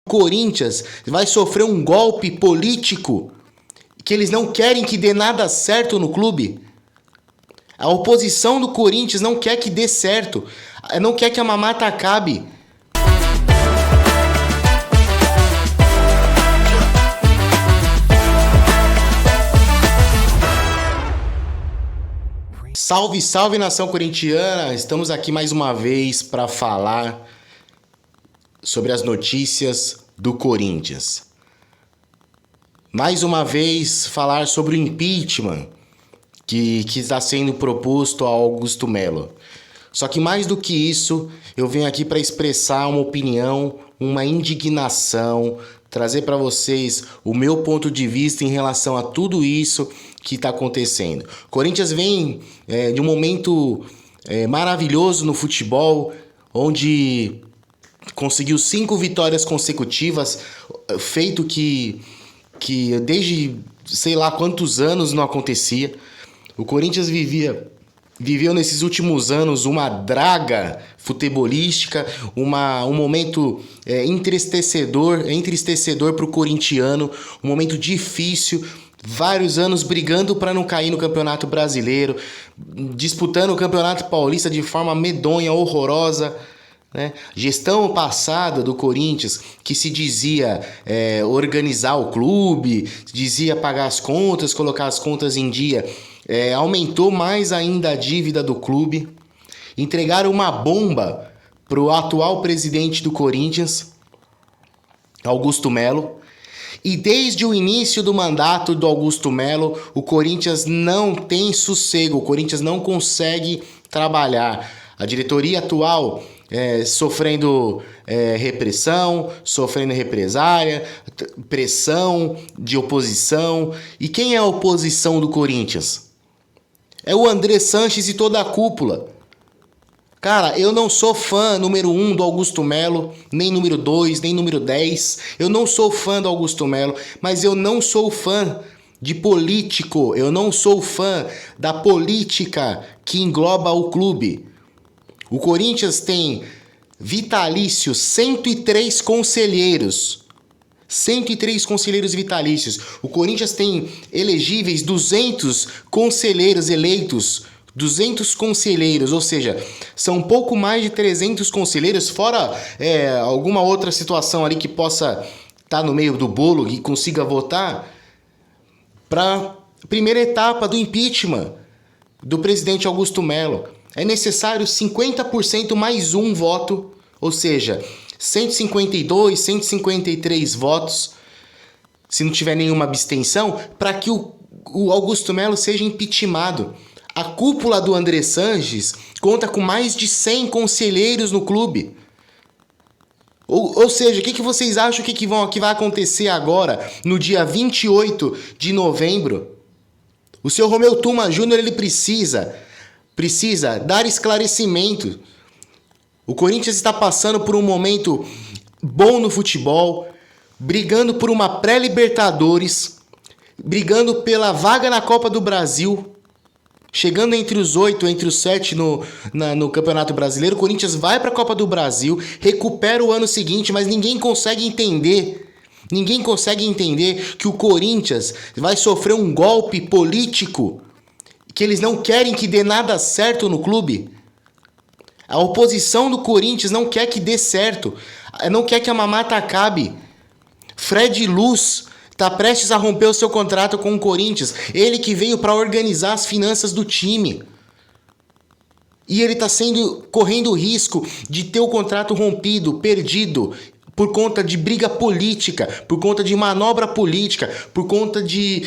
Corinthians vai sofrer um golpe político que eles não querem que dê nada certo no clube. A oposição do Corinthians não quer que dê certo, não quer que a mamata acabe. Salve, salve, nação corintiana! Estamos aqui mais uma vez para falar sobre as notícias do Corinthians. Mais uma vez falar sobre o impeachment que está sendo proposto ao Augusto Melo. Só que mais do que isso, eu venho aqui para expressar uma opinião, uma indignação, trazer para vocês o meu ponto de vista em relação a tudo isso que está acontecendo. O Corinthians vem de um momento maravilhoso no futebol, onde conseguiu 5 vitórias consecutivas, feito que desde sei lá quantos anos não acontecia. O Corinthians viveu nesses últimos anos uma draga futebolística, um momento entristecedor para o corintiano, um momento difícil, vários anos brigando para não cair no Campeonato Brasileiro, disputando o Campeonato Paulista de forma medonha, horrorosa, né? Gestão passada do Corinthians, que se dizia organizar o clube, dizia pagar as contas, colocar as contas em dia, aumentou mais ainda a dívida do clube. Entregaram uma bomba para o atual presidente do Corinthians, Augusto Melo. E desde o início do mandato do Augusto Melo, o Corinthians não tem sossego, o Corinthians não consegue trabalhar. A diretoria atual sofrendo repressão, sofrendo represária, pressão de oposição. E quem é a oposição do Corinthians? É o André Sanches e toda a cúpula. Cara, eu não sou fã número 1 do Augusto Melo, nem número 2, nem número 10. Eu não sou fã do Augusto Melo, mas eu não sou fã de político. Eu não sou fã da política que engloba o clube. O Corinthians tem vitalício 103 conselheiros. 103 conselheiros vitalícios. O Corinthians tem elegíveis 200 conselheiros eleitos. 200 conselheiros, ou seja, são um pouco mais de 300 conselheiros, fora alguma outra situação ali que possa estar no meio do bolo e consiga votar para a primeira etapa do impeachment do presidente Augusto Melo. É necessário 50% mais um voto, ou seja, 152, 153 votos, se não tiver nenhuma abstenção, para que o Augusto Melo seja impeachmentado. A cúpula do André Sanches conta com mais de 100 conselheiros no clube. Ou seja, o que vocês acham que vai acontecer agora, no dia 28 de novembro? O seu Romeu Tuma Júnior, ele precisa dar esclarecimento. O Corinthians está passando por um momento bom no futebol, brigando por uma pré-Libertadores, brigando pela vaga na Copa do Brasil, chegando entre os 8, entre os 7 no Campeonato Brasileiro. O Corinthians vai para a Copa do Brasil, recupera o ano seguinte, mas ninguém consegue entender que o Corinthians vai sofrer um golpe político, que eles não querem que dê nada certo no clube. A oposição do Corinthians não quer que dê certo, não quer que a mamata acabe. Fred Luz está prestes a romper o seu contrato com o Corinthians, ele que veio para organizar as finanças do time. E ele está correndo o risco de ter o contrato rompido, perdido, por conta de briga política, por conta de manobra política, por conta de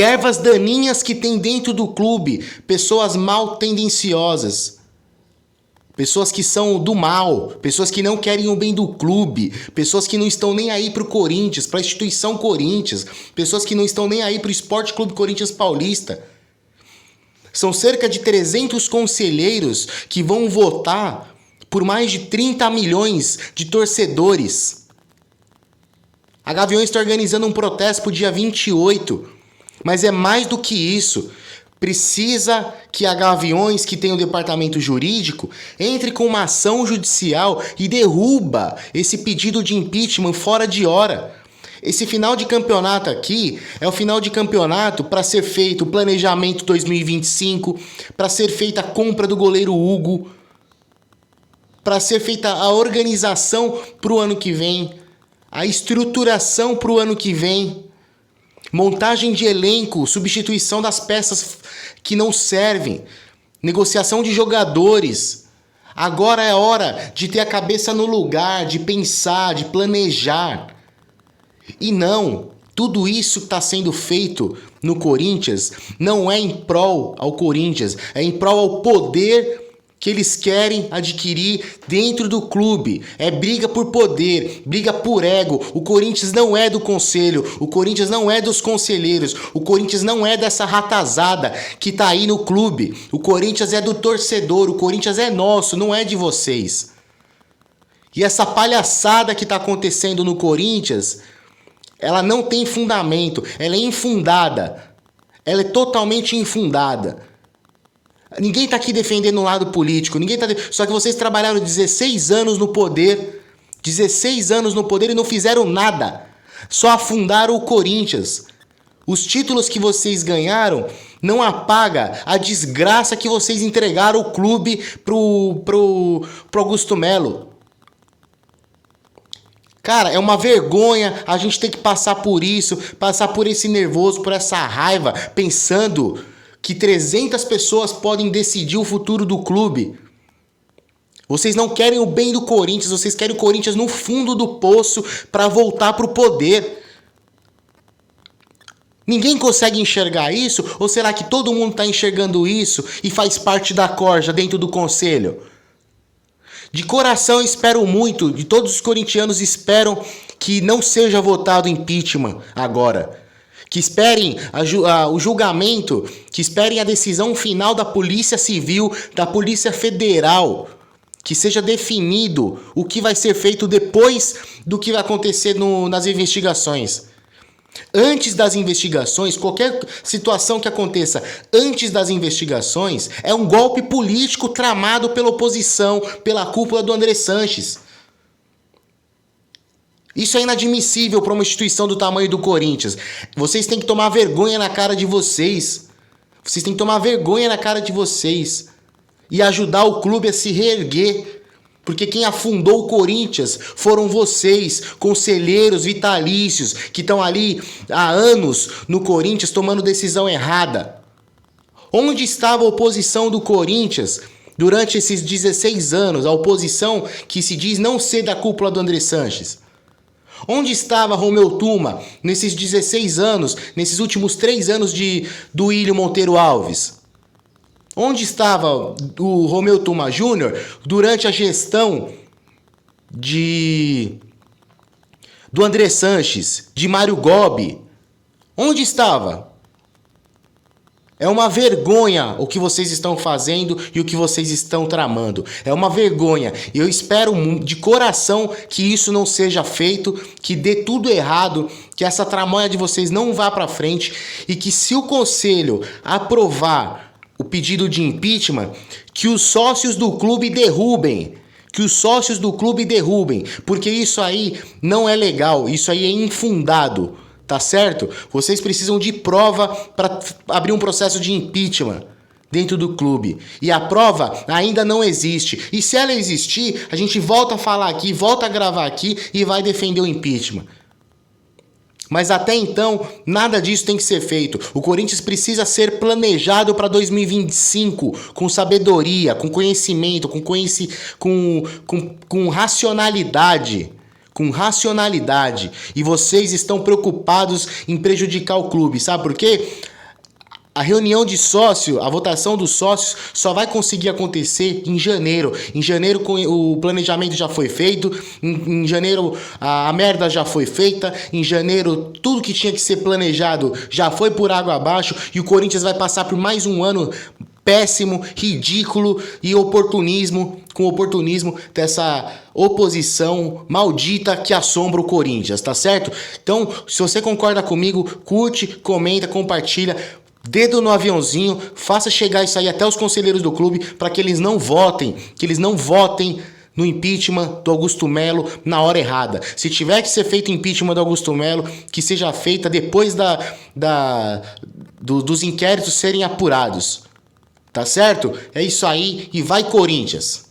ervas daninhas que tem dentro do clube, pessoas mal tendenciosas, pessoas que são do mal, pessoas que não querem o bem do clube, pessoas que não estão nem aí pro Corinthians, pra instituição Corinthians, pessoas que não estão nem aí pro Esporte Clube Corinthians Paulista. São cerca de 300 conselheiros que vão votar por mais de 30 milhões de torcedores. A Gaviões está organizando um protesto pro dia 28, mas é mais do que isso. precisa que a Gaviões, que tem o departamento jurídico, entre com uma ação judicial e derruba esse pedido de impeachment fora de hora. Esse final de campeonato aqui é o final de campeonato para ser feito o planejamento 2025, para ser feita a compra do goleiro Hugo, para ser feita a organização para o ano que vem, a estruturação para o ano que vem, montagem de elenco, substituição das peças que não servem, negociação de jogadores. Agora é hora de ter a cabeça no lugar, de pensar, de planejar. E não, tudo isso que está sendo feito no Corinthians não é em prol ao Corinthians, é em prol ao poder que eles querem adquirir dentro do clube. É briga por poder, briga por ego. O Corinthians não é do conselho, o Corinthians não é dos conselheiros, o Corinthians não é dessa ratazada que tá aí no clube. O Corinthians é do torcedor, o Corinthians é nosso, não é de vocês. E essa palhaçada que tá acontecendo no Corinthians, ela não tem fundamento, ela é infundada. Ela é totalmente infundada. Ninguém tá aqui defendendo um lado político, só que vocês trabalharam 16 anos no poder, 16 anos no poder e não fizeram nada. Só afundaram o Corinthians. Os títulos que vocês ganharam não apaga a desgraça que vocês entregaram o clube pro Augusto Melo. Cara, é uma vergonha a gente ter que passar por isso, passar por esse nervoso, por essa raiva, pensando que 300 pessoas podem decidir o futuro do clube. Vocês não querem o bem do Corinthians, vocês querem o Corinthians no fundo do poço para voltar pro poder. Ninguém consegue enxergar isso? Ou será que todo mundo está enxergando isso e faz parte da corja dentro do conselho? De coração espero muito, de todos os corintianos esperam que não seja votado impeachment agora. Que esperem o julgamento, que esperem a decisão final da Polícia Civil, da Polícia Federal, que seja definido o que vai ser feito depois do que vai acontecer nas investigações. Antes das investigações, qualquer situação que aconteça antes das investigações é um golpe político tramado pela oposição, pela cúpula do André Sanches. Isso é inadmissível para uma instituição do tamanho do Corinthians. Vocês têm que tomar vergonha na cara de vocês. Vocês têm que tomar vergonha na cara de vocês. E ajudar o clube a se reerguer. Porque quem afundou o Corinthians foram vocês, conselheiros vitalícios, que estão ali há anos no Corinthians tomando decisão errada. Onde estava a oposição do Corinthians durante esses 16 anos? A oposição que se diz não ser da cúpula do André Sanches. Onde estava Romeu Tuma nesses 16 anos, nesses últimos 3 anos do William Monteiro Alves? Onde estava o Romeu Tuma Júnior durante a gestão do André Sanches, de Mário Gobi? Onde estava? É uma vergonha o que vocês estão fazendo e o que vocês estão tramando. É uma vergonha. Eu espero de coração que isso não seja feito, que dê tudo errado, que essa tramóia de vocês não vá para frente e que se o conselho aprovar o pedido de impeachment, que os sócios do clube derrubem. Que os sócios do clube derrubem. Porque isso aí não é legal, isso aí é infundado. Tá certo? Vocês precisam de prova para abrir um processo de impeachment dentro do clube. E a prova ainda não existe. E se ela existir, a gente volta a falar aqui, volta a gravar aqui e vai defender o impeachment. Mas até então, nada disso tem que ser feito. O Corinthians precisa ser planejado para 2025, com sabedoria, com conhecimento, com racionalidade. Com racionalidade. E vocês estão preocupados em prejudicar o clube. Sabe por quê? A reunião de sócio, a votação dos sócios só vai conseguir acontecer em janeiro. Em janeiro o planejamento já foi feito. Em janeiro a merda já foi feita. Em janeiro tudo que tinha que ser planejado já foi por água abaixo. E o Corinthians vai passar por mais um ano péssimo, ridículo e com oportunismo dessa oposição maldita que assombra o Corinthians, tá certo? Então, se você concorda comigo, curte, comenta, compartilha. Dedo no aviãozinho, faça chegar isso aí até os conselheiros do clube para que eles não votem, no impeachment do Augusto Melo na hora errada. Se tiver que ser feito impeachment do Augusto Melo, que seja feita depois dos inquéritos serem apurados. Tá certo? É isso aí e vai Corinthians!